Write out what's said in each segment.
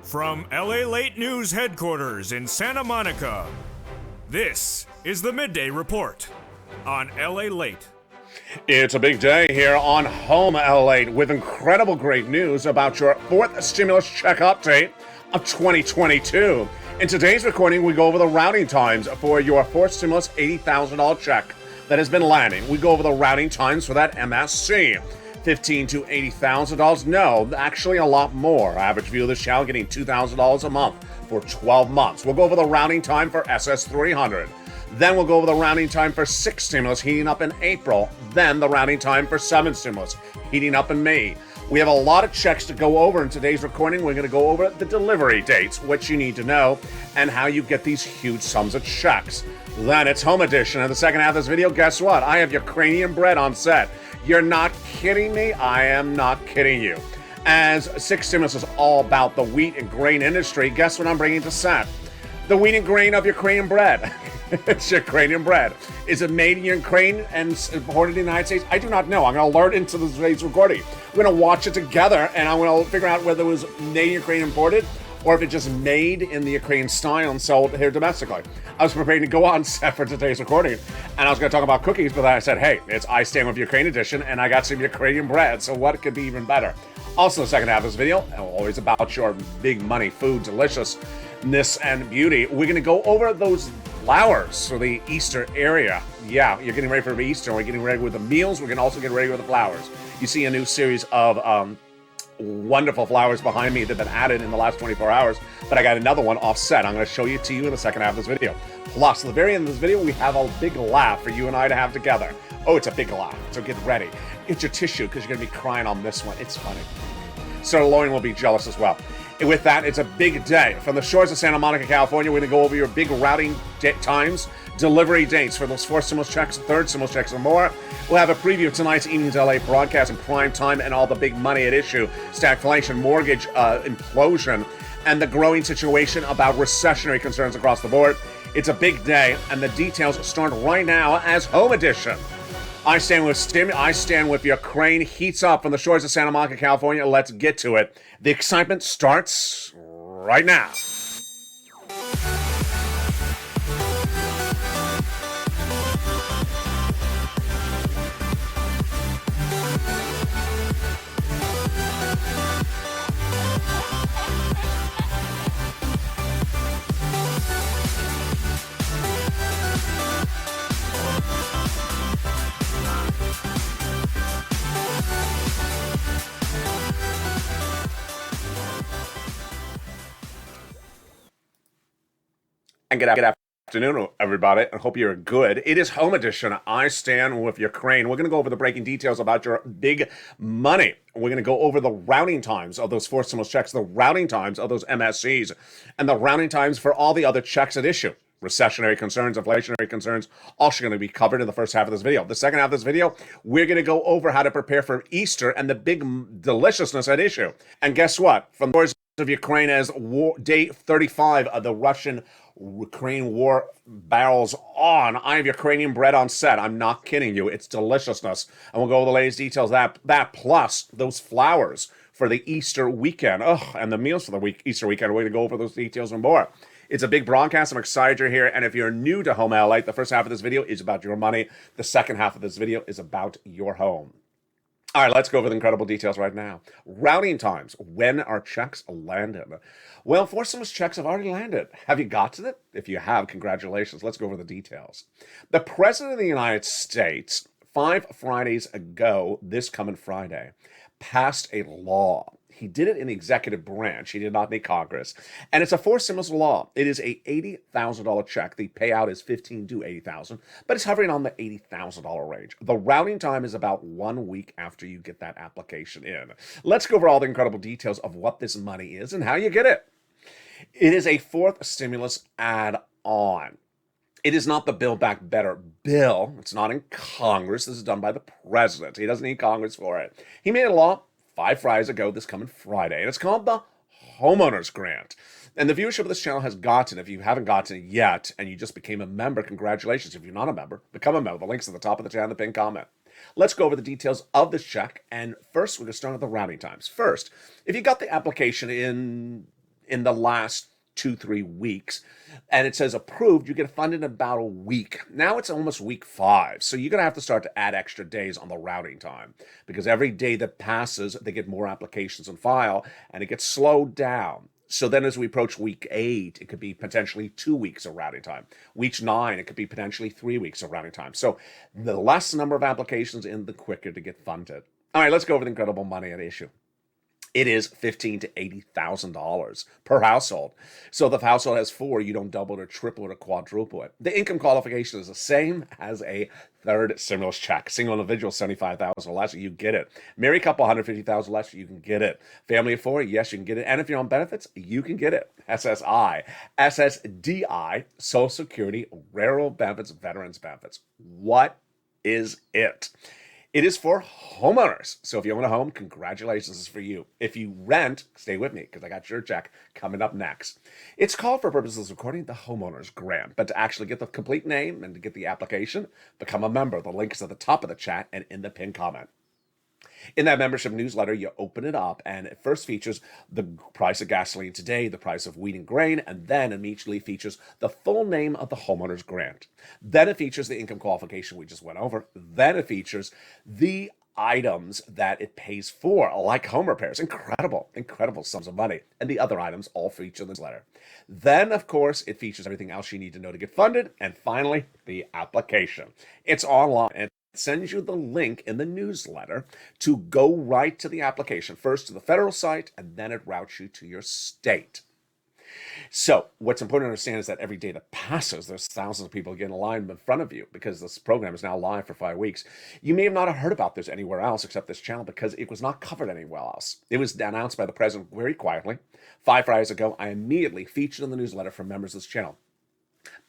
From LALATE News headquarters in Santa Monica, this is the Midday Report on LALATE. It's a big day here on Home LALATE with incredible great news about your fourth stimulus check update of 2022. In today's recording, we go over the routing times for your fourth stimulus $80,000 check that has been landing. We go over the routing times for that MSC. $15,000 to $80,000. No, actually a lot more. Average view of this channel getting $2,000 a month for 12 months. We'll go over the routing time for SS300. Then we'll go over the routing time for 6 stimulus heating up in April. Then the routing time for 7 stimulus heating up in May. We have a lot of checks to go over in today's recording. We're going to go over the delivery dates, what you need to know, and how you get these huge sums of checks. Then it's home edition. In the second half of this video, guess what? I have Ukrainian bread on set. You're not kidding me? I am not kidding you. As 6 stimulus is all about the wheat and grain industry, guess what I'm bringing to set? The wheat and grain of Ukrainian bread. It's Ukrainian bread. Is it made in Ukraine and imported in the United States? I do not know. I'm going to learn into today's recording. We're going to watch it together, and I'm going to figure out whether it was made in Ukraine imported, or if it just made in the Ukrainian style and sold here domestically. I was preparing to go on set for today's recording, and I was going to talk about cookies, but then I said, hey, it's I Stand With Ukraine edition, and I got some Ukrainian bread, so what could be even better? Also, the second half of this video, always about your big money, food, deliciousness, and beauty. We're going to go over those flowers for the Easter area. Yeah, you're getting ready for Easter. We're getting ready with the meals. We're going to also get ready with the flowers. You see a new series of wonderful flowers behind me that have been added in the last 24 hours, but I got another one offset. I'm going to show you to you in the second half of this video. Plus, at the very end of this video, we have a big laugh for you and I to have together. Oh, it's a big laugh, so get ready. Get your tissue, because you're going to be crying on this one. It's funny. So Lauren will be jealous as well. And with that, it's a big day. From the shores of Santa Monica, California, we're going to go over your big routing times, delivery dates for those 4th stimulus checks, 3rd stimulus checks, and more. We'll have a preview of tonight's Evenings LA broadcast in prime time and all the big money at issue, stagflation, mortgage implosion, and the growing situation about recessionary concerns across the board. It's a big day, and the details start right now as home edition. I stand with Ukraine heats up from the shores of Santa Monica, California. Let's get to it. The excitement starts right now. And good afternoon, everybody. I hope you're good. It is home edition. I stand with Ukraine. We're going to go over the breaking details about your big money. We're going to go over the routing times of those 4th stimulus checks, the routing times of those MSCs, and the routing times for all the other checks at issue. Recessionary concerns, inflationary concerns, all going to be covered in the first half of this video. The second half of this video, we're going to go over how to prepare for Easter and the big deliciousness at issue. And guess what? From the shores of Ukraine as day 35 of the Russian-Ukraine war barrels on. I have Ukrainian bread on set. I'm not kidding you. It's deliciousness. And we'll go over the latest details of that plus those flowers for the Easter weekend. And the meals for the Easter weekend. We're going to go over those details and more. It's a big broadcast. I'm excited you're here. And if you're new to Home LA, the first half of this video is about your money. The second half of this video is about your home. All right, let's go over the incredible details right now. Routing times. When are checks landed? Well, 4th stimulus checks have already landed. Have you got to it? If you have, congratulations. Let's go over the details. The President of the United States, 5 Fridays ago, this coming Friday, passed a law. He did it in the executive branch. He did not need Congress. And it's a 4th stimulus law. It is a $80,000 check. The payout is $15,000 to $80,000, but it's hovering on the $80,000 range. The routing time is about 1 week after you get that application in. Let's go over all the incredible details of what this money is and how you get it. It is a 4th stimulus add-on. It is not the Build Back Better bill. It's not in Congress. This is done by the president. He doesn't need Congress for it. He made a law 5 Fridays ago, this coming Friday, and it's called the Homeowners Grant. And the viewership of this channel has gotten, if you haven't gotten it yet, and you just became a member, congratulations. If you're not a member, become a member. The link's at the top of the channel in the pinned comment. Let's go over the details of this check. And first, we're going to start with the routing times. First, if you got the application in in the last 2-3 weeks, and it says approved. You get funded in about a week. Now it's almost week 5, so you're gonna have to start to add extra days on the routing time, because every day that passes they get more applications on file and it gets slowed down. So then as we approach week 8, it could be potentially 2 weeks of routing time. Week 9, it could be potentially 3 weeks of routing time. So the less number of applications in, the quicker to get funded. All right, let's go over the incredible money at issue. It is $15,000 to $80,000 per household. So if the household has 4, you don't double it or triple it or quadruple it. The income qualification is the same as a third stimulus check. Single individual, $75,000 or less, you get it. Married couple, $150,000 less, you can get it. Family of 4, yes, you can get it. And if you're on benefits, you can get it. SSI, SSDI, Social Security, Railroad Benefits, Veterans Benefits. What is it? It is for homeowners. So if you own a home, congratulations, this is for you. If you rent, stay with me because I got your check coming up next. It's called, for purposes of recording, the homeowners grant. But to actually get the complete name and to get the application, become a member. The link is at the top of the chat and in the pinned comment. In that membership newsletter, you open it up, and it first features the price of gasoline today, the price of wheat and grain, and then immediately features the full name of the homeowner's grant. Then it features the income qualification we just went over. Then it features the items that it pays for, like home repairs. Incredible sums of money. And the other items all feature in this letter. Then, of course, it features everything else you need to know to get funded. And finally, the application. It's online, and sends you the link in the newsletter to go right to the application, first to the federal site, and then it routes you to your state. So what's important to understand is that every day that passes, there's thousands of people getting aligned in front of you, because this program is now live for 5 weeks. You may have not heard about this anywhere else except this channel, because it was not covered anywhere else. It was announced by the president very quietly. 5 Fridays ago, I immediately featured in the newsletter for members of this channel.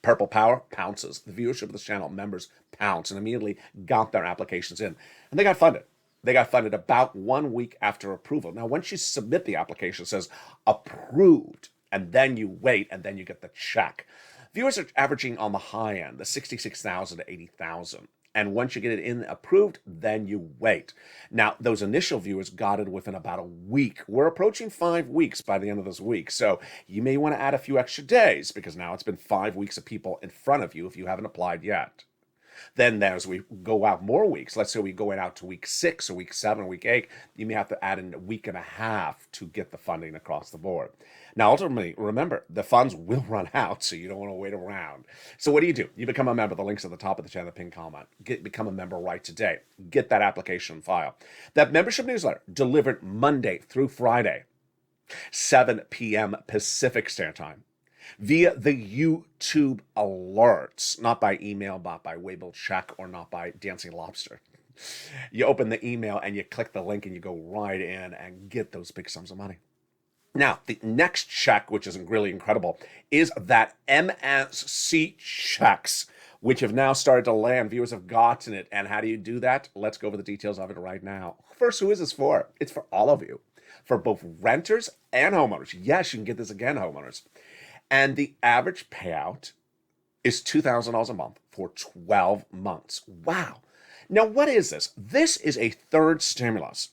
Purple Power pounces. The viewership of this channel, members pounce, and immediately got their applications in. And they got funded. They got funded about 1 week after approval. Now, once you submit the application, it says approved, and then you wait, and then you get the check. Viewers are averaging on the high end, the 66,000 to 80,000. And once you get it in approved, then you wait. Now, those initial viewers got it within about a week. We're approaching 5 weeks by the end of this week. So you may want to add a few extra days, because now it's been 5 weeks of people in front of you if you haven't applied yet. Then as we go out more weeks, let's say we go out to week 6 or week 7 or week 8, you may have to add in a week and a half to get the funding across the board. Now, ultimately, remember, the funds will run out, so you don't want to wait around. So what do? You become a member. The link's at the top of the channel, the pinned comment. Become a member right today. Get that application file. That membership newsletter delivered Monday through Friday, 7 p.m. Pacific Standard Time, via the YouTube alerts, not by email, not by Weibo check, or not by Dancing Lobster. You open the email and you click the link and you go right in and get those big sums of money. Now, the next check, which is really incredible, is that MSC checks, which have now started to land. Viewers have gotten it. And how do you do that? Let's go over the details of it right now. First, who is this for? It's for all of you, for both renters and homeowners. Yes, you can get this again, homeowners. And the average payout is $2,000 a month for 12 months. Wow. Now, what is this? This is a third stimulus.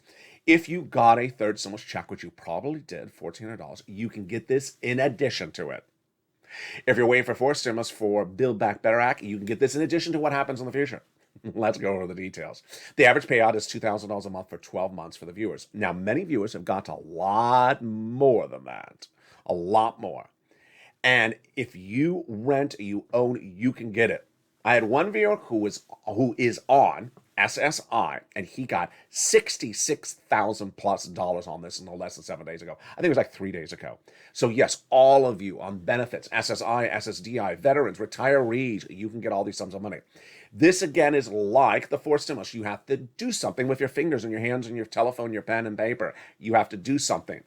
If you got a third stimulus check, which you probably did, $1,400, you can get this in addition to it. If you're waiting for fourth stimulus for Build Back Better Act, you can get this in addition to what happens in the future. Let's go over the details. The average payout is $2,000 a month for 12 months for the viewers. Now, many viewers have got a lot more than that. A lot more. And if you rent, you own, you can get it. I had one viewer who is on SSI, and he got $66,000+ on this no less than 7 days ago. I think it was like 3 days ago. So yes, all of you on benefits, SSI, SSDI, veterans, retirees, you can get all these sums of money. This again is like the fourth stimulus. You have to do something with your fingers and your hands and your telephone, your pen and paper. You have to do something.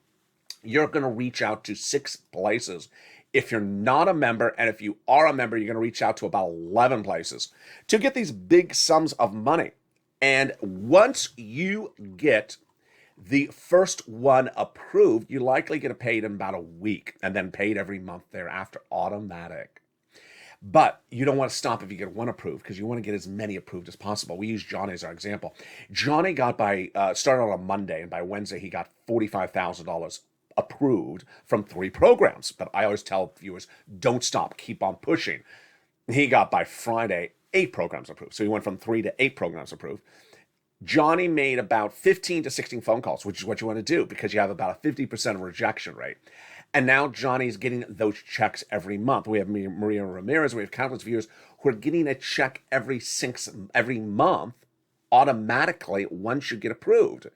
You're going to reach out to 6 places. If you're not a member, and if you are a member, you're going to reach out to about 11 places to get these big sums of money. And once you get the first one approved, you likely get paid in about a week, and then paid every month thereafter, automatic. But you don't want to stop if you get one approved, because you want to get as many approved as possible. We use Johnny as our example. Johnny got started on a Monday, and by Wednesday he got $45,000 approved from 3 programs. But I always tell viewers, don't stop, keep on pushing. He got by Friday 8 programs approved. So he went from 3 to 8 programs approved. Johnny made about 15 to 16 phone calls, which is what you want to do because you have about a 50% rejection rate. And now Johnny's getting those checks every month. We have Maria Ramirez, we have countless viewers who are getting a check every month automatically once you get approved.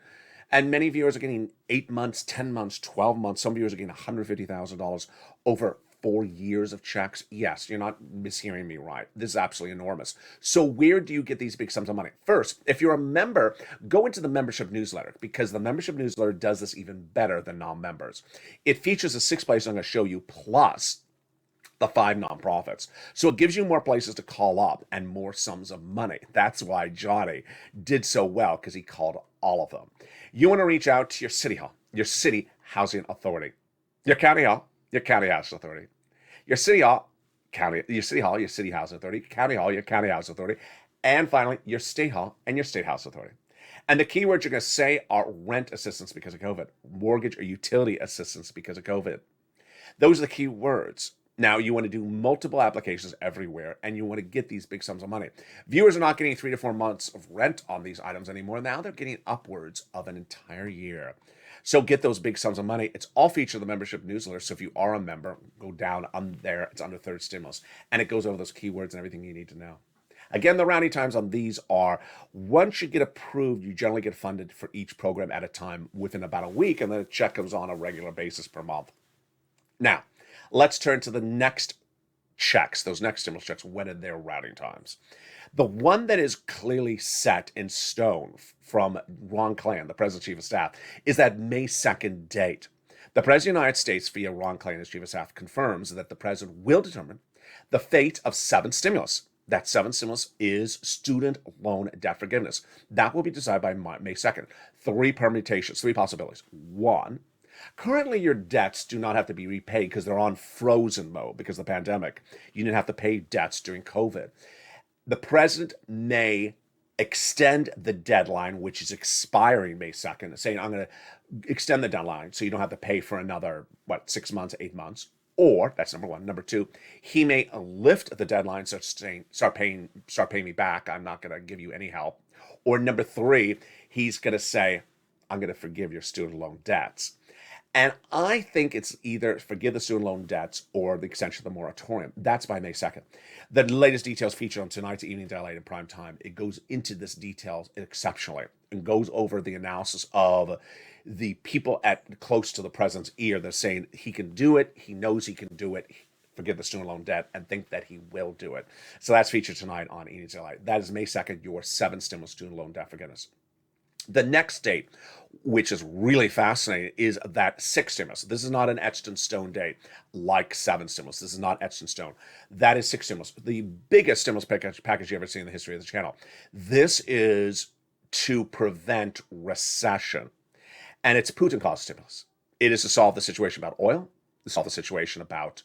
And many viewers are getting 8 months, 10 months, 12 months. Some viewers are getting $150,000 over 4 years of checks. Yes, you're not mishearing me right. This is absolutely enormous. So where do you get these big sums of money? First, if you're a member, go into the membership newsletter because the membership newsletter does this even better than non-members. It features the 6 places I'm going to show you plus the 5 nonprofits. So it gives you more places to call up and more sums of money. That's why Johnny did so well because he called all of them. You want to reach out to your city hall, your city housing authority, your county hall, your county housing authority, your city hall, your city housing authority, county hall, your county housing authority, and finally your state hall and your state house authority. And the keywords you're going to say are rent assistance because of COVID, mortgage or utility assistance because of COVID. Those are the key words. Now, you want to do multiple applications everywhere, and you want to get these big sums of money. Viewers are not getting 3 to 4 months of rent on these items anymore. Now they're getting upwards of an entire year. So get those big sums of money. It's all featured in the membership newsletter. So if you are a member, go down on there. It's under third stimulus. And it goes over those keywords and everything you need to know. Again, the rounding times on these are once you get approved, you generally get funded for each program at a time within about a week. And then a check comes on a regular basis per month. Now, let's turn to the next checks, those next stimulus checks. When are their routing times? The one that is clearly set in stone from Ron Klain, the President's Chief of Staff, is that May 2nd date. The President of the United States, via Ron Klain, as Chief of Staff, confirms that the President will determine the fate of 7 stimulus. That 7th stimulus is student loan debt forgiveness. That will be decided by May 2nd. 3 permutations, 3 possibilities. 1, currently your debts do not have to be repaid because they're on frozen mode because of the pandemic. You didn't have to pay debts during COVID. The president may extend the deadline, which is expiring May 2nd, saying, I'm going to extend the deadline so you don't have to pay for another, 6 months, 8 months. Or, that's number 1. Number 2, he may lift the deadline, so saying, start paying me back. I'm not going to give you any help. Or number 3, he's going to say, I'm going to forgive your student loan debts. And I think it's either forgive the student loan debts or the extension of the moratorium. That's by May 2nd. The latest details featured on tonight's Evening Daylight in prime time. It goes into this details exceptionally and goes over the analysis of the people at close to the president's ear. They're saying he can do it. He knows he can do it. Forgive the student loan debt and think that he will do it. So that's featured tonight on Evening Daylight. That is May 2nd, your 7th stimulus student loan debt forgiveness. The next date, which is really fascinating, is that 6th stimulus. This is not an etched in stone date like 7th stimulus. This is not etched in stone. That is 6th stimulus, the biggest stimulus package you ever seen in the history of the channel. This is to prevent recession. And it's Putin-caused stimulus. It is to solve the situation about oil, to solve the situation about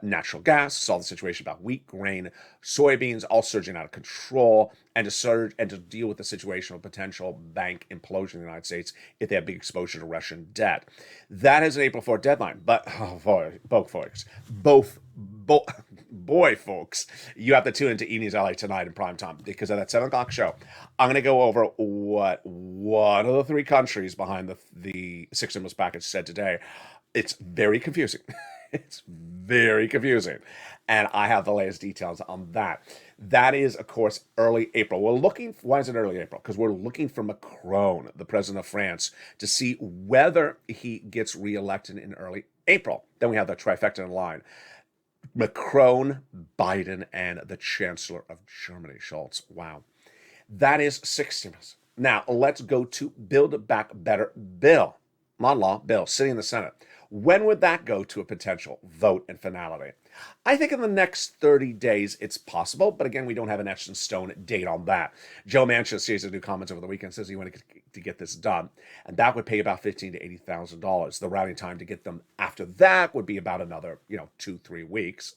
natural gas, solve the situation about wheat, grain, soybeans, all surging out of control, and to deal with the situation of potential bank implosion in the United States if they have big exposure to Russian debt. That is an April 4th deadline. But boy, folks, you have to tune into Evenings LA tonight in prime time because at that 7 o'clock show, I'm going to go over what one of the 3 countries behind the 6th stimulus package said today. It's very confusing. It's very confusing. And I have the latest details on that. That is, of course, early April. Why is it early April? Because we're looking for Macron, the president of France, to see whether he gets reelected in early April. Then we have the trifecta in line. Macron, Biden, and the Chancellor of Germany, Scholz. Wow. That is 6 stimulus. Now, let's go to Build Back Better bill. Not law, bill, sitting in the Senate. When would that go to a potential vote and finality? I think in the next 30 days it's possible, but again, we don't have an etched in stone date on that. Joe Manchin, series of new comments over the weekend, says he wanted to get this done, and that would pay about $15,000 to $80,000. The routing time to get them after that would be about another, 2-3 weeks.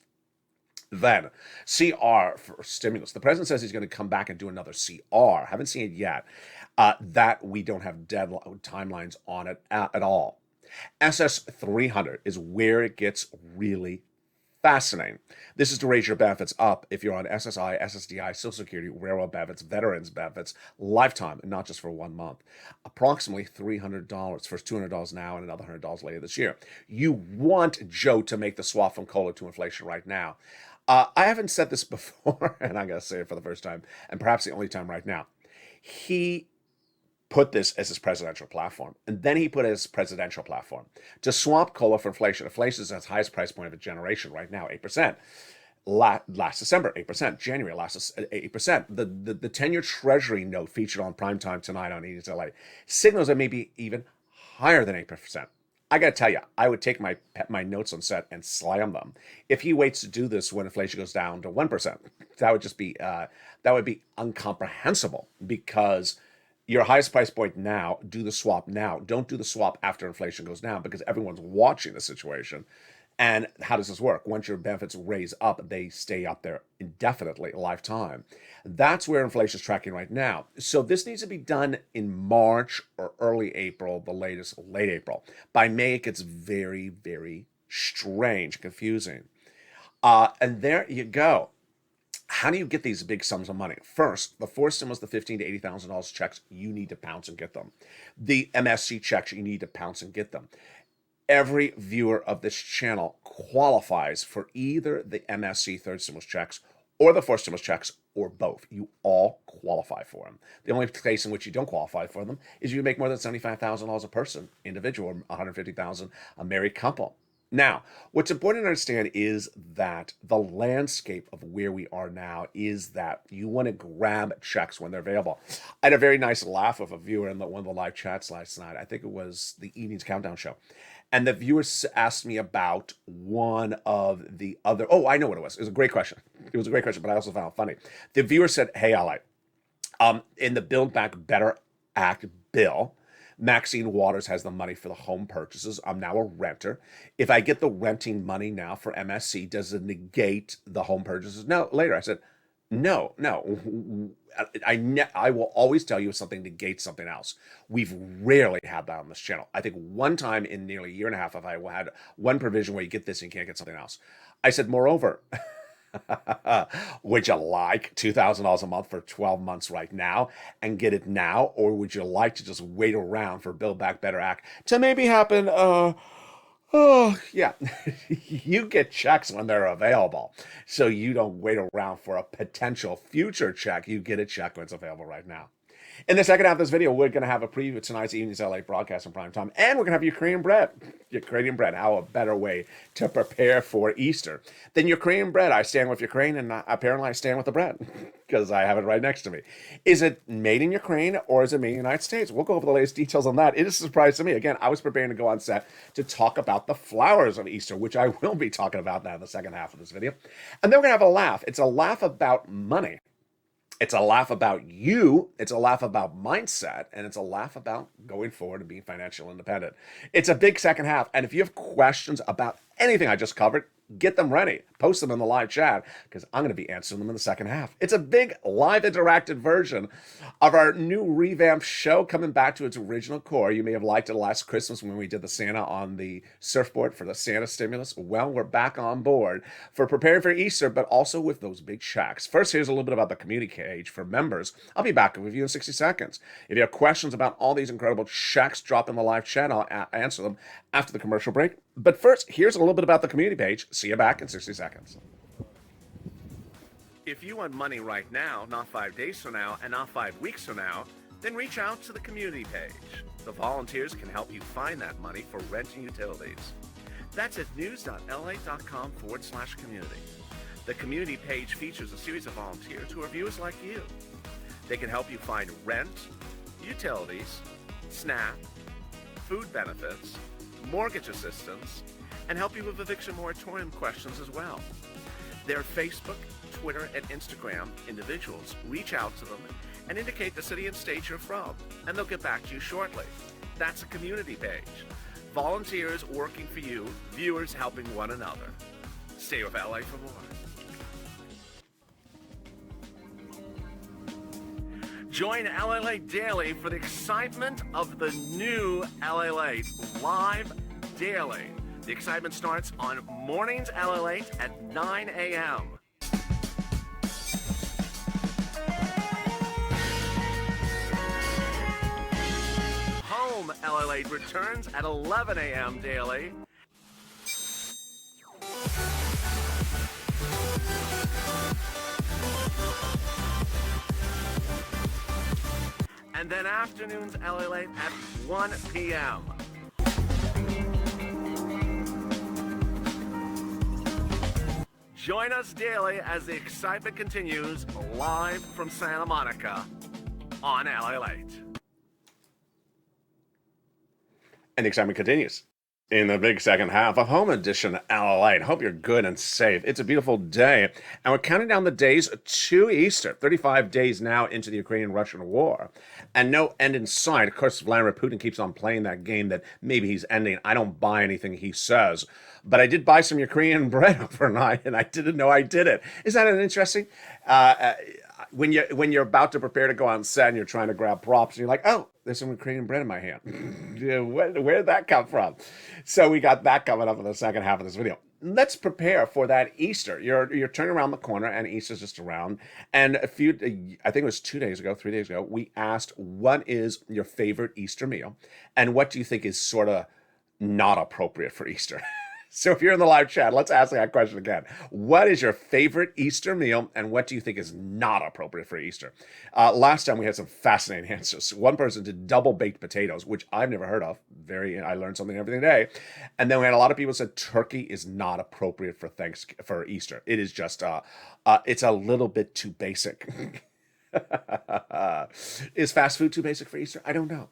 Then, CR for stimulus. The president says he's going to come back and do another CR. Haven't seen it yet. That we don't have deadline timelines on it at all. SS300 is where it gets really fascinating. This is to raise your benefits up if you're on SSI, SSDI, Social Security, railroad benefits, veterans benefits, lifetime, and not just for 1 month. Approximately $300. First $200 now and another $100 later this year. You want Joe to make the swap from COLA to inflation right now. I haven't said this before, and I'm going to say it for the first time, and perhaps the only time right now. He put this as his presidential platform, and then he put it as his presidential platform to swap COLA for inflation. Inflation is at its highest price point of a generation right now, 8%. Last December, 8%. January, last 8%. The 10-year Treasury note featured on primetime tonight on Eden's LA signals that maybe even higher than 8%. I got to tell you, I would take my notes on set and slam them. If he waits to do this when inflation goes down to 1%, that would just be incomprehensible, because your highest price point now, do the swap now. Don't do the swap after inflation goes down, because everyone's watching the situation. And how does this work? Once your benefits raise up, they stay up there indefinitely, lifetime. That's where inflation is tracking right now. So this needs to be done in March or early April, the latest, late April. By May, it gets very, very strange, confusing. And there you go. How do you get these big sums of money? First, the forced stimulus, the $15,000 to $80,000 checks, you need to pounce and get them. The MSC checks, you need to pounce and get them. Every viewer of this channel qualifies for either the MSC third stimulus checks or the fourth stimulus checks, or both. You all qualify for them. The only case in which you don't qualify for them is if you make more than $75,000 a person, individual, or $150,000 a married couple. Now, what's important to understand is that the landscape of where we are now is that you want to grab checks when they're available. I had a very nice laugh of a viewer in one of the live chats last night. I think it was the Evening's Countdown show. And the viewers asked me about one of the other. Oh, I know what it was. It was a great question. It was a great question, but I also found it funny. The viewer said, "Hey, LA, in the Build Back Better Act bill, Maxine Waters has the money for the home purchases. I'm now a renter. If I get the renting money now for MSC, does it negate the home purchases?" No, later. I said, no. I will always tell you if something negates something else. We've rarely had that on this channel. I think one time in nearly a year and a half have I had one provision where you get this and you can't get something else. I said, moreover, would you like $2,000 a month for 12 months right now and get it now? Or would you like to just wait around for Build Back Better Act to maybe happen? Oh, yeah. You get checks when they're available. So you don't wait around for a potential future check. You get a check when it's available right now. In the second half of this video, we're going to have a preview of tonight's Evening's LA broadcast in prime time. And we're going to have Ukrainian bread. Ukrainian bread. How a better way to prepare for Easter than Ukrainian bread. I stand with Ukraine, and apparently I stand with the bread because I have it right next to me. Is it made in Ukraine or is it made in the United States? We'll go over the latest details on that. It is a surprise to me. Again, I was preparing to go on set to talk about the flowers of Easter, which I will be talking about now in the second half of this video. And then we're going to have a laugh. It's a laugh about money. It's a laugh about you, it's a laugh about mindset, and it's a laugh about going forward and being financially independent. It's a big second half, and if you have questions about anything I just covered, get them ready. Post them in the live chat, because I'm going to be answering them in the second half. It's a big live interactive version of our new revamped show, coming back to its original core. You may have liked it last Christmas when we did the Santa on the surfboard for the Santa stimulus. Well, we're back on board for preparing for Easter, but also with those big checks. First, here's a little bit about the community page for members. I'll be back with you in 60 seconds. If you have questions about all these incredible checks, drop in the live chat. I'll answer them after the commercial break. But first, here's a little bit about the community page. See you back in 60 seconds. If you want money right now, not 5 days from now, and not 5 weeks from now, then reach out to the community page. The volunteers can help you find that money for rent and utilities. That's at news.la.com/community. The community page features a series of volunteers who are viewers like you. They can help you find rent, utilities, SNAP, food benefits, mortgage assistance, and help you with eviction moratorium questions as well. Their Facebook, Twitter, and Instagram individuals reach out to them and indicate the city and state you're from, and they'll get back to you shortly. That's a community page. Volunteers working for you, viewers helping one another. Stay with LA for more. Join LALATE Daily for the excitement of the new LALATE live daily. The excitement starts on Mornings LALATE at 9 a.m. Home LALATE returns at 11 a.m. daily. And then afternoons LALATE at 1 p.m. Join us daily as the excitement continues live from Santa Monica on LALATE. And the excitement continues in the big second half of Home Edition LALATE. Hope you're good and safe. It's a beautiful day, and we're counting down the days to Easter. 35 days now into the Ukrainian-Russian war, and no end in sight. Of course, Vladimir Putin keeps on playing that game that maybe he's ending. I don't buy anything he says, but I did buy some Ukrainian bread overnight, and I didn't know I did it. Isn't that an interesting? When you're about to prepare to go on set and you're trying to grab props, and you're like, oh, there's some Ukrainian bread in my hand. Yeah, where did that come from? So we got that coming up in the second half of this video. Let's prepare for that Easter. You're turning around the corner, and Easter's just around. And I think it was 3 days ago, we asked, what is your favorite Easter meal? And what do you think is sort of not appropriate for Easter? So if you're in the live chat, let's ask that question again. What is your favorite Easter meal, and what do you think is not appropriate for Easter? Last time we had some fascinating answers. One person did double baked potatoes, which I've never heard of. I learned something every day. And then we had a lot of people said turkey is not appropriate for Easter. It is just it's a little bit too basic. Is fast food too basic for Easter? I don't know.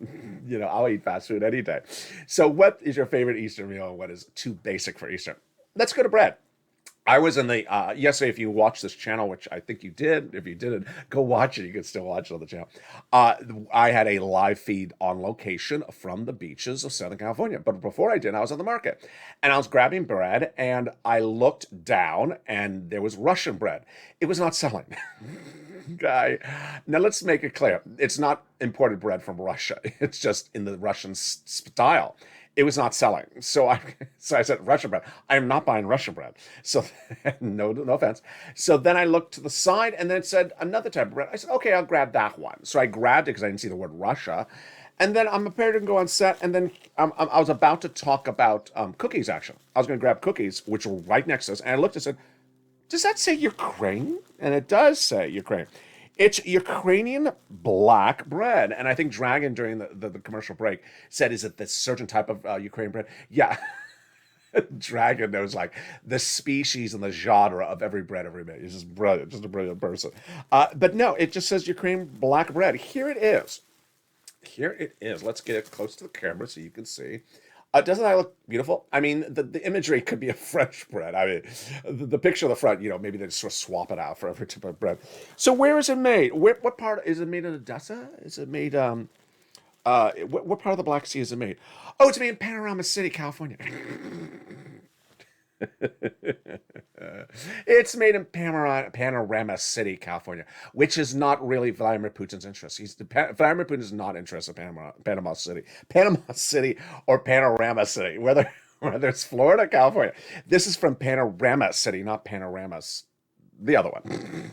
I'll eat fast food any day. So what is your favorite Easter meal, and what is too basic for Easter? Let's go to bread. I was in the, yesterday, if you watch this channel, which I think you did, if you didn't, go watch it. You can still watch it on the channel. I had a live feed on location from the beaches of Southern California. But before I did, I was at the market. And I was grabbing bread, and I looked down, and there was Russian bread. It was not selling. Now let's make it clear. It's not imported bread from Russia. It's just in the Russian style. It was not selling. So I said, Russian bread. I am not buying Russian bread. So no offense. So then I looked to the side, and then it said another type of bread. I said, okay, I'll grab that one. So I grabbed it because I didn't see the word Russia. And then I'm prepared to go on set, and then I was about to talk about cookies, actually. I was going to grab cookies, which were right next to us, and I looked and said, does that say Ukraine? And it does say Ukraine. It's Ukrainian black bread. And I think Dragon, during the commercial break, said, is it this certain type of Ukrainian bread? Yeah. Dragon knows, like, the species and the genre of every bread ever made. He's just brilliant, just a brilliant person. But no, it just says Ukrainian black bread. Here it is. Let's get it close to the camera so you can see. Doesn't that look beautiful? I mean, the imagery could be a French bread. I mean, the picture of the front, maybe they just sort of swap it out for every type of bread. So where is it made? What part? Is it made in Odessa? Is it made, what part of the Black Sea is it made? Oh, it's made in Panorama City, California. It's made in Panorama City, California, which is not really Vladimir Putin's interest. Vladimir Putin is not interested in Panama City, or Panorama City, whether it's Florida, California. This is from Panorama City, not Panoramas, the other one.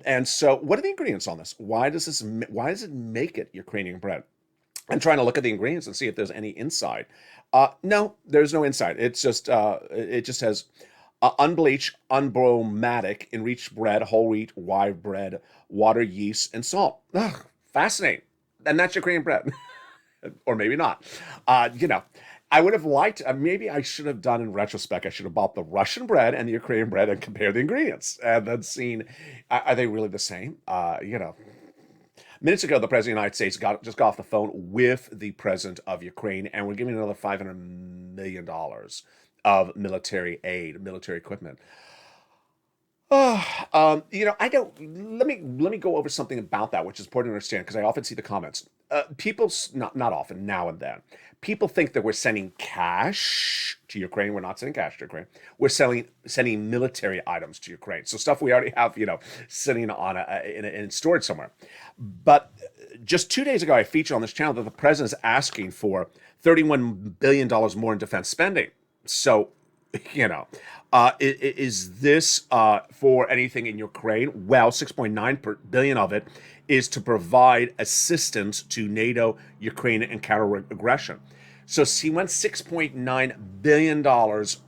And so, what are the ingredients on this? Why does it make it Ukrainian bread? I'm trying to look at the ingredients and see if there's any inside. No, there's no inside. It's just it just has unbleached, unbromatic, enriched bread, whole wheat, rye bread, water, yeast, and salt. Ugh, fascinating. And that's Ukrainian bread. Or maybe not. I would have liked, maybe I should have done in retrospect, I should have bought the Russian bread and the Ukrainian bread and compared the ingredients and then seen, are they really the same? Minutes ago, the President of the United States just got off the phone with the President of Ukraine, and we're giving another $500 million of military aid, military equipment. I don't. Let me go over something about that, which is important to understand because I often see the comments. Not often, now and then, people think that we're sending cash to Ukraine. We're not sending cash to Ukraine. We're sending military items to Ukraine. So stuff we already have, sitting on in storage somewhere. But just 2 days ago, I featured on this channel that the president is asking for $31 billion more in defense spending. So is this for anything in Ukraine? Well, 6.9 billion of it is to provide assistance to NATO, Ukraine, and counter aggression. So he wants $6.9 billion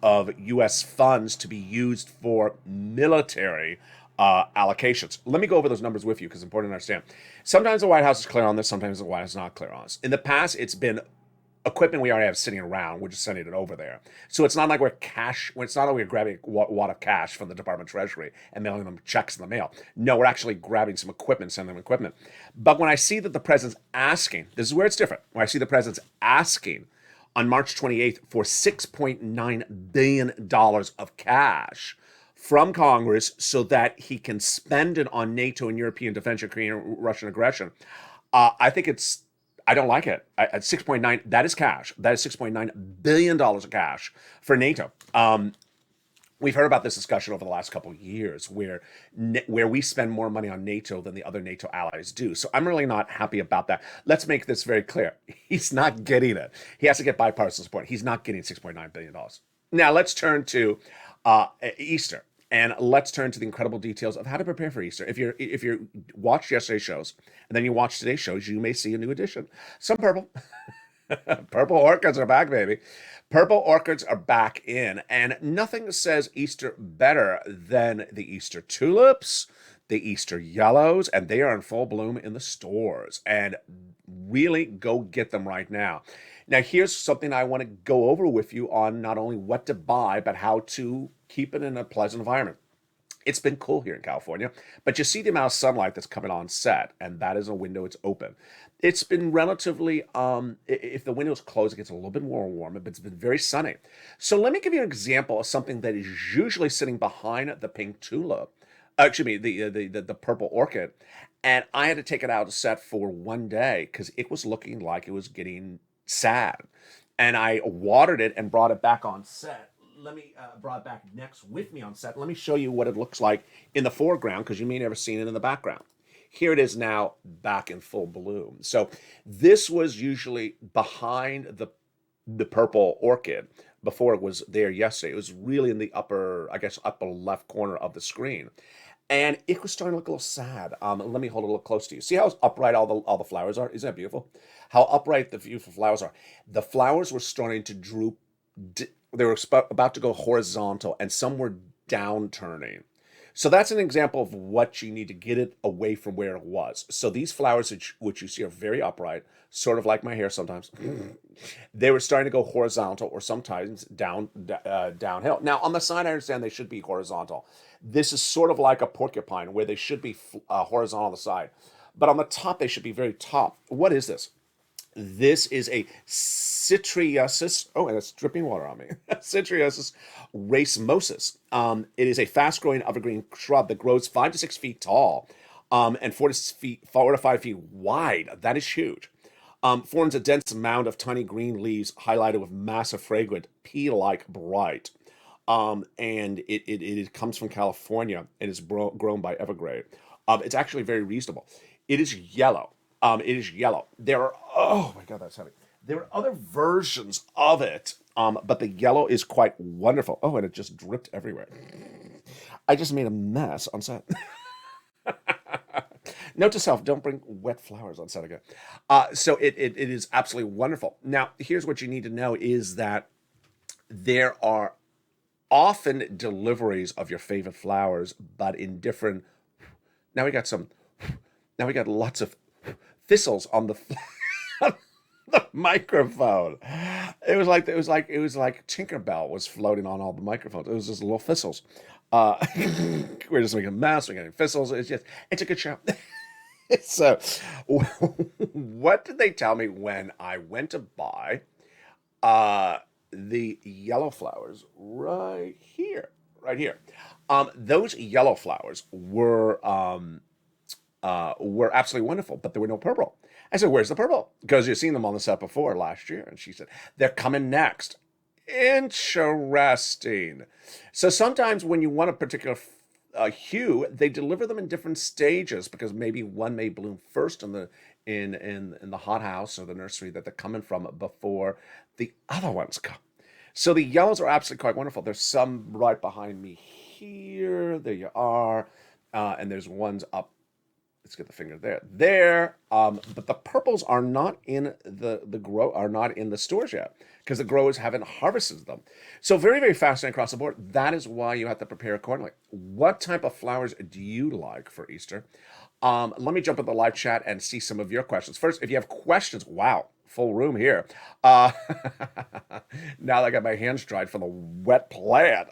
of U.S. funds to be used for military allocations. Let me go over those numbers with you because it's important to understand. Sometimes the White House is clear on this, sometimes the White House is not clear on this. In the past, it's been equipment we already have sitting around. We're just sending it over there. So it's not like it's not like we're grabbing a wad of cash from the Department of Treasury and mailing them checks in the mail. No, we're actually grabbing some equipment, sending them equipment. But when I see that the president's asking, this is where it's different. When I see the president's asking on March 28th for $6.9 billion of cash from Congress so that he can spend it on NATO and European defense, Ukraine, Russian aggression, I don't like it. At 6.9, that is cash. That is $6.9 billion of cash for NATO. We've heard about this discussion over the last couple of years where we spend more money on NATO than the other NATO allies do. So I'm really not happy about that. Let's make this very clear. He's not getting it. He has to get bipartisan support. He's not getting $6.9 billion. Now let's turn to Easter. And let's turn to the incredible details of how to prepare for Easter. If you watched yesterday's shows and then you watch today's shows, you may see a new addition. Some purple. Purple orchids are back, baby. Purple orchids are back in, and nothing says Easter better than the Easter tulips, the Easter yellows, and they are in full bloom in the stores. And really go get them right now. Now, here's something I want to go over with you on not only what to buy, but how to keep it in a pleasant environment. It's been cool here in California, but you see the amount of sunlight that's coming on set, and that is a window, it's open. It's been relatively, if the window's closed, it gets a little bit more warm, but it's been very sunny. So let me give you an example of something that is usually sitting behind the pink tulip, the purple orchid, and I had to take it out of set for one day because it was looking like it was getting sad. And I watered it and brought it back on set. Brought it back next with me on set. Let me show you what it looks like in the foreground because you may never seen it in the background. Here it is now back in full bloom. So this was usually behind the purple orchid before it was there yesterday. It was really in the upper left corner of the screen. And it was starting to look a little sad. Let me hold it a little close to you. See how upright all the flowers are? Isn't that beautiful? How upright the beautiful flowers are. The flowers were starting to droop. They were about to go horizontal, and some were downturning. So that's an example of what you need to get it away from where it was. So these flowers, which you see are very upright, sort of like my hair sometimes, they were starting to go horizontal or sometimes downhill. Now, on the side, I understand they should be horizontal. This is sort of like a porcupine where they should be horizontal on the side. But on the top, they should be very top. What is this? This is a Citriosus. Oh, and it's dripping water on me. Citriosus racemosus. It is a fast-growing evergreen shrub that grows 5 to 6 feet tall, and 4 to 5 feet wide. That is huge. Forms a dense mound of tiny green leaves highlighted with massive, fragrant, pea-like bright. And it comes from California and is grown by Evergrade. It's actually very reasonable. It is yellow. There are, oh my God, that's heavy. There are other versions of it, but the yellow is quite wonderful. Oh, and it just dripped everywhere. I just made a mess on set. Note to self, don't bring wet flowers on set again. So it is absolutely wonderful. Now, here's what you need to know is that there are often deliveries of your favorite flowers, but in different, now we got lots of thistles on the microphone. It was like Tinkerbell was floating on all the microphones. It was just little thistles. We're just making a mess. We're getting thistles. It's a good show. So, what did they tell me when I went to buy the yellow flowers right here? Those yellow flowers were absolutely wonderful, but there were no purple. I said, "Where's the purple?" Because you've seen them on the set before last year, and she said, "They're coming next." Interesting. So sometimes when you want a particular hue, they deliver them in different stages because maybe one may bloom first in the hothouse or the nursery that they're coming from before the other ones come. So the yellows are absolutely quite wonderful. There's some right behind me here. There you are. And there's ones up. Let's get the finger there. But the purples are not in the stores yet because the growers haven't harvested them. So very, very fascinating across the board. That is why you have to prepare accordingly. What type of flowers do you like for Easter? Let me jump in the live chat and see some of your questions. First, if you have questions, wow, full room here. Now that I got my hands dried from the wet plant.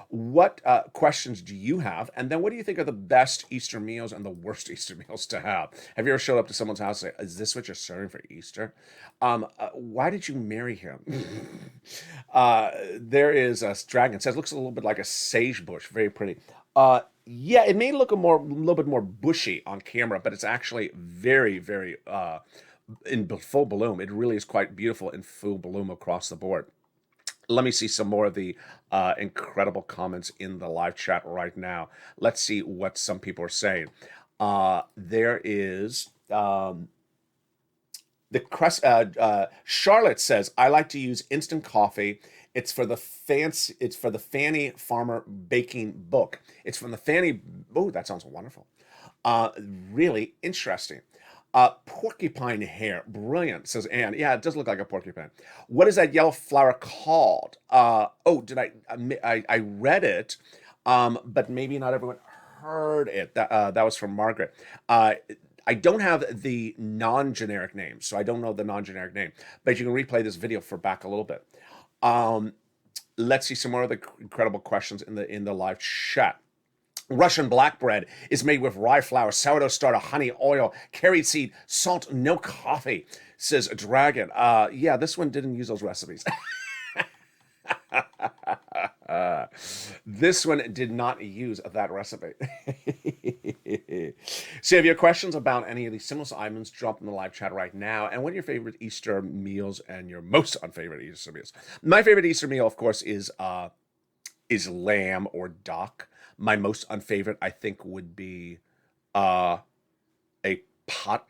What questions do you have? And then what do you think are the best Easter meals and the worst Easter meals to have? Have you ever showed up to someone's house and say, "Is this what you're serving for Easter?" Why did you marry him? There is a dragon. It says, looks a little bit like a sage bush. Very pretty. Yeah, it may look a little bit more bushy on camera, but it's actually very, very in full bloom. It really is quite beautiful in full bloom across the board. Let me see some more of the incredible comments in the live chat right now. Let's see what some people are saying. There is Charlotte says, "I like to use instant coffee. It's for the Fanny Farmer Baking Book. It's from the Fanny." Oh, that sounds wonderful. Really interesting. Porcupine hair, brilliant, says Anne. Yeah, it does look like a porcupine. What is that yellow flower called? I read it, but maybe not everyone heard it. That was from Margaret. I don't have the non-generic name, so I don't know the non-generic name, but you can replay this video for back a little bit. Let's see some more of the incredible questions in the live chat. Russian black bread is made with rye flour, sourdough starter, honey, oil, carrot seed, salt, no coffee, says Dragon. Yeah, this one didn't use those recipes. This one did not use that recipe. So if you have questions about any of these similar items, drop in the live chat right now. And what are your favorite Easter meals and your most unfavorite Easter meals? My favorite Easter meal, of course, is lamb or duck. My most unfavorite, I think, would be a pot.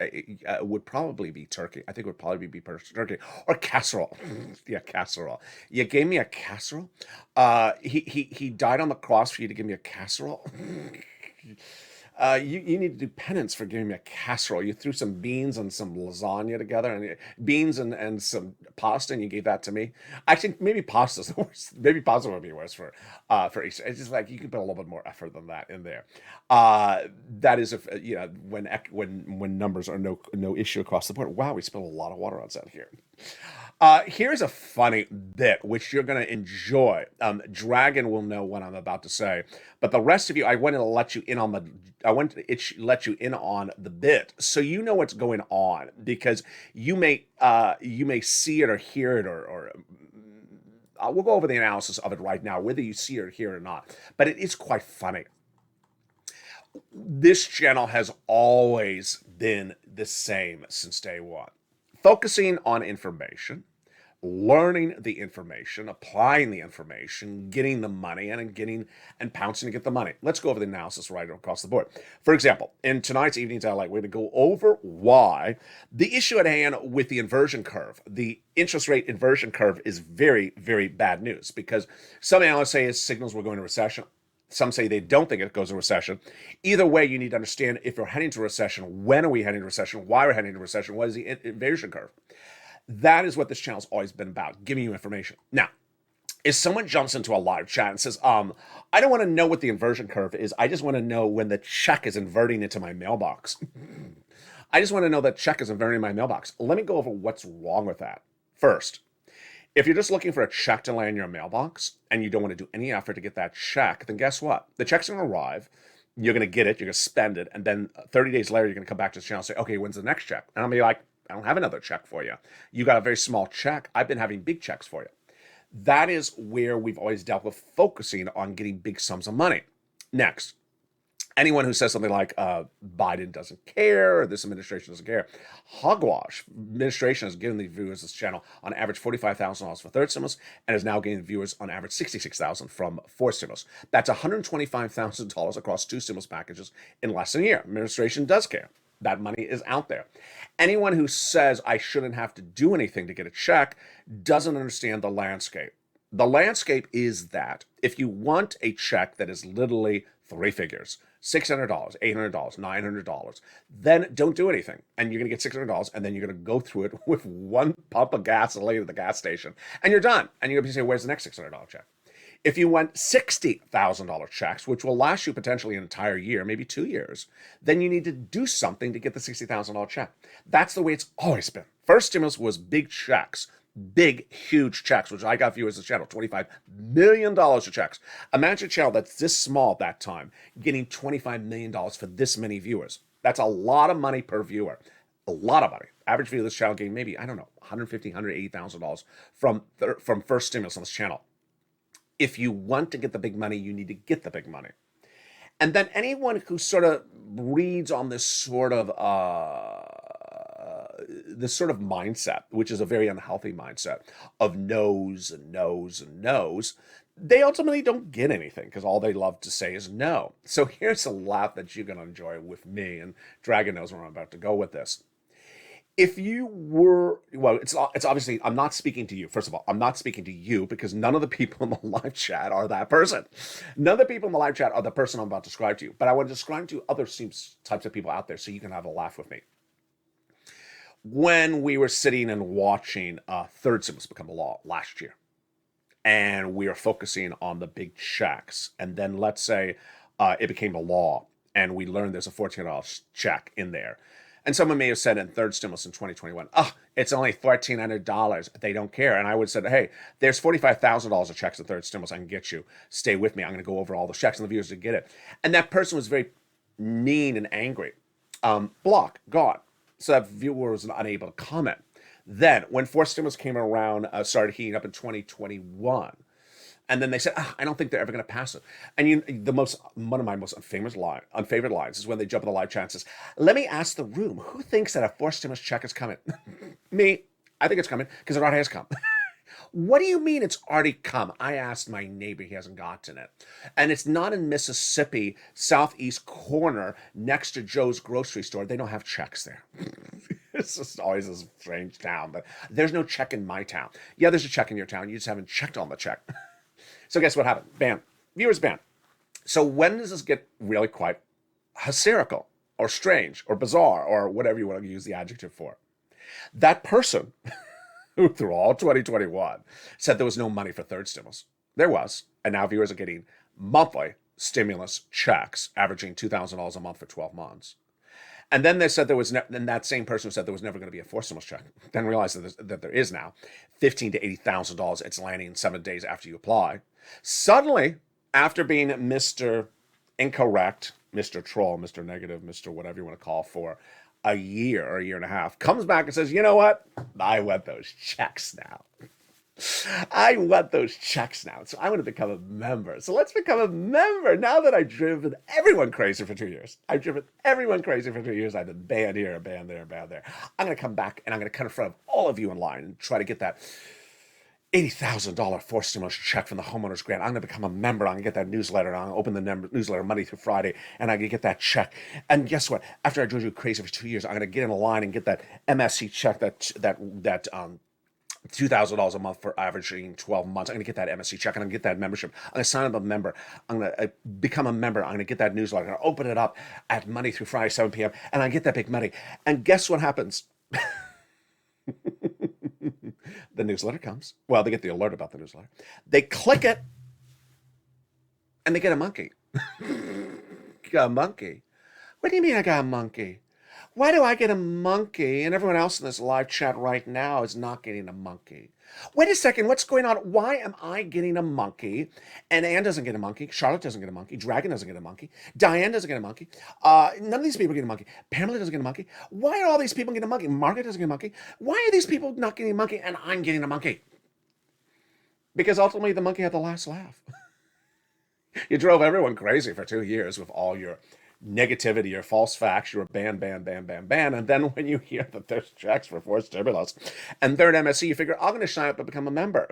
Would probably be turkey. I think it would probably be turkey or casserole. Yeah, casserole. You gave me a casserole. He died on the cross for you to give me a casserole. You need to do penance for giving me a casserole. You threw some beans and some lasagna together, and beans and some pasta, and you gave that to me. I think maybe pasta's the worst. Maybe pasta would be worse for Easter. It's just like you could put a little bit more effort than that in there. That is when numbers are no issue across the board. Wow, we spilled a lot of water on set here. Here's a funny bit which you're going to enjoy. Dragon will know what I'm about to say, but the rest of you, I want to let you in on the bit so you know what's going on, because you may see it or hear it or we'll go over the analysis of it right now, whether you see it or hear it or not. But it is quite funny. This channel has always been the same since day one. Focusing on information, learning the information, applying the information, getting the money, and pouncing to get the money. Let's go over the analysis right across the board. For example, in tonight's Evening's Highlight, we're going to go over why the issue at hand with the inversion curve, the interest rate inversion curve, is very, very bad news, because some analysts say it signals we're going to recession. Some say they don't think it goes to recession. Either way, you need to understand if we're heading to recession, when are we heading to recession, why we're heading to recession, what is the inversion curve. That is what this channel's always been about, giving you information. Now, if someone jumps into a live chat and says, I don't want to know what the inversion curve is, I just want to know when the check is inverting into my mailbox. I just want to know that check is inverting my mailbox. Let me go over what's wrong with that. First, if you're just looking for a check to land in your mailbox and you don't want to do any effort to get that check, then guess what? The check's going to arrive, you're going to get it, you're going to spend it, and then 30 days later, you're going to come back to this channel and say, okay, when's the next check? And I'll be like, I don't have another check for you. You got a very small check. I've been having big checks for you. That is where we've always dealt with focusing on getting big sums of money. Next, anyone who says something like Biden doesn't care or this administration doesn't care, hogwash. Administration has given the viewers this channel on average $45,000 for third stimulus and is now gaining viewers on average $66,000 from fourth stimulus. That's $125,000 across two stimulus packages in less than a year. Administration does care. That money is out there. Anyone who says I shouldn't have to do anything to get a check doesn't understand the landscape. The landscape is that if you want a check that is literally three figures, $600, $800, $900, then don't do anything. And you're going to get $600, and then you're going to go through it with one pump of gasoline at the gas station, and you're done. And you're going to say, where's the next $600 check? If you want $60,000 checks, which will last you potentially an entire year, maybe 2 years, then you need to do something to get the $60,000 check. That's the way it's always been. First stimulus was big checks. Big, huge checks, which I got viewers this channel, $25 million of checks. Imagine a channel that's this small at that time, getting $25 million for this many viewers. That's a lot of money per viewer. A lot of money. Average viewer of this channel gained maybe, I don't know, $150,000, $180,000 from first stimulus on this channel. If you want to get the big money, you need to get the big money. And then anyone who sort of reads on this sort of mindset, which is a very unhealthy mindset of no's and no's and no's, they ultimately don't get anything because all they love to say is no. So here's a laugh that you're going to enjoy with me, and Dragon knows where I'm about to go with this. If you were, well, it's obviously, I'm not speaking to you. First of all, I'm not speaking to you because none of the people in the live chat are that person. None of the people in the live chat are the person I'm about to describe to you. But I want to describe to you other types of people out there so you can have a laugh with me. When we were sitting and watching third stimulus become a law last year, and we are focusing on the big checks, and then let's say it became a law, and we learned there's a $1,400 check in there. And someone may have said in third stimulus in 2021, it's only $1,400. They don't care. And I would have said, hey, there's $45,000 of checks in third stimulus I can get you. Stay with me. I'm going to go over all the checks and the viewers to get it. And that person was very mean and angry. Block, gone. So that viewer was unable to comment. Then when fourth stimulus came around, started heating up in 2021. And then they said, I don't think they're ever going to pass it. And one of my most unfavorite lines is when they jump in the live chat and says, let me ask the room, who thinks that a fourth stimulus check is coming? Me. I think it's coming because it already has come. What do you mean it's already come? I asked my neighbor, he hasn't gotten it. And it's not in Mississippi, southeast corner, next to Joe's grocery store. They don't have checks there. It's just always a strange town, but there's no check in my town. Yeah, there's a check in your town. You just haven't checked on the check. So guess what happened? Ban. Viewers banned. So when does this get really quite hysterical or strange or bizarre or whatever you want to use the adjective for? That person who through all 2021 said there was no money for third stimulus. There was. And now viewers are getting monthly stimulus checks averaging $2,000 a month for 12 months. And then they said then that same person who said there was never going to be a fourth stimulus check, then realized that there is now $15,000 to $80,000. It's landing in 7 days after you apply. Suddenly, after being Mr. Incorrect, Mr. Troll, Mr. Negative, Mr. whatever you want to call for a year or a year and a half, comes back and says, you know what? I want those checks now. I want those checks now. So I want to become a member. So let's become a member. Now that I've driven everyone crazy for 2 years. I've driven everyone crazy for 2 years. I've been banned here, banned there, banned there. I'm going to come back and I'm going to come in front of all of you in line and try to get that $80,000 fourth stimulus check from the homeowners grant. I'm going to become a member. I'm going to get that newsletter. I'm going to open the newsletter Monday through Friday, and I'm going to get that check. And guess what? After I drove you crazy for 2 years, I'm going to get in a line and get that MSC check, that $2,000 a month for averaging 12 months. I'm going to get that MSC check, and I'm going to get that membership. I'm going to sign up a member. I'm going to become a member. I'm going to get that newsletter. I'm going to open it up at Monday through Friday, 7 p.m., and I get that big money. And guess what happens? The newsletter comes. Well, they get the alert about the newsletter. They click it, and they get a monkey. Got a monkey? What do you mean I got a monkey? Why do I get a monkey and everyone else in this live chat right now is not getting a monkey? Wait a second, what's going on? Why am I getting a monkey and Ann doesn't get a monkey, Charlotte doesn't get a monkey, Dragon doesn't get a monkey, Diane doesn't get a monkey, none of these people get a monkey, Pamela doesn't get a monkey? Why are all these people getting a monkey? Margaret doesn't get a monkey. Why are these people not getting a monkey and I'm getting a monkey? Because ultimately the monkey had the last laugh. You drove everyone crazy for 2 years with all your negativity, your false facts, your ban. And then when you hear that there's checks for fourth stimulus and third MSC, you figure, I'm going to sign up and become a member.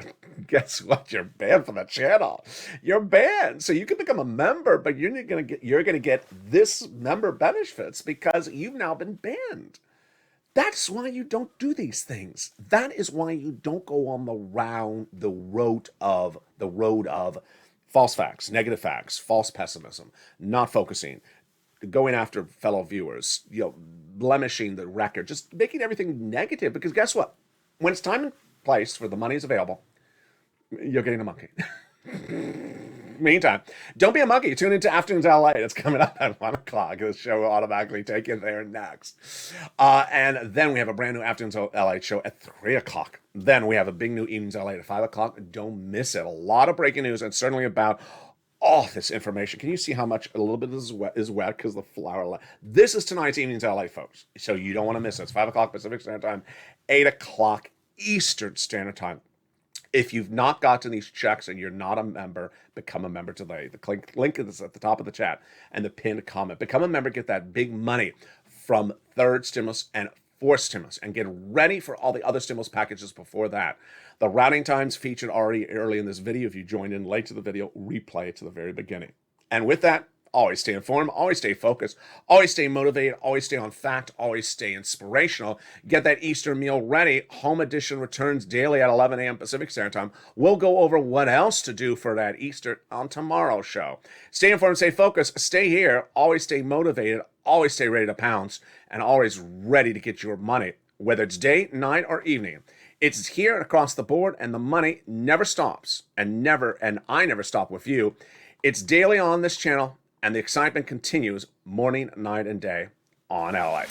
Guess what? You're banned from the channel. You're banned. So you can become a member, but you're going to get this member benefits because you've now been banned. That's why you don't do these things. That is why you don't go on the road of false facts, negative facts, false pessimism, not focusing, going after fellow viewers, blemishing the record, just making everything negative. Because guess what? When it's time and place where the money is available, you're getting a monkey. Meantime, don't be a monkey. Tune into Afternoons LA. It's coming up at 1 o'clock. The show will automatically take you there next. And then we have a brand new Afternoons LA show at 3 o'clock. Then we have a big new Evenings LA at 5 o'clock. Don't miss it. A lot of breaking news and certainly about all this information. Can you see how much a little bit is wet because the flower? This is tonight's Evenings LA, folks. So you don't want to miss it. It's 5 o'clock Pacific Standard Time, 8 o'clock Eastern Standard Time. If you've not gotten these checks and you're not a member, become a member today. The link is at the top of the chat and the pinned comment. Become a member, get that big money from third stimulus and fourth stimulus, and get ready for all the other stimulus packages before that. The routing times featured already early in this video. If you joined in late to the video, replay it to the very beginning. And with that, always stay informed, always stay focused, always stay motivated, always stay on fact, always stay inspirational. Get that Easter meal ready. Home Edition returns daily at 11 a.m. Pacific Standard Time. We'll go over what else to do for that Easter on tomorrow's show. Stay informed, stay focused, stay here, always stay motivated, always stay ready to pounce, and always ready to get your money, whether it's day, night, or evening. It's here across the board, and the money never stops, and I never stop with you. It's daily on this channel, and the excitement continues morning, night, and day on LA.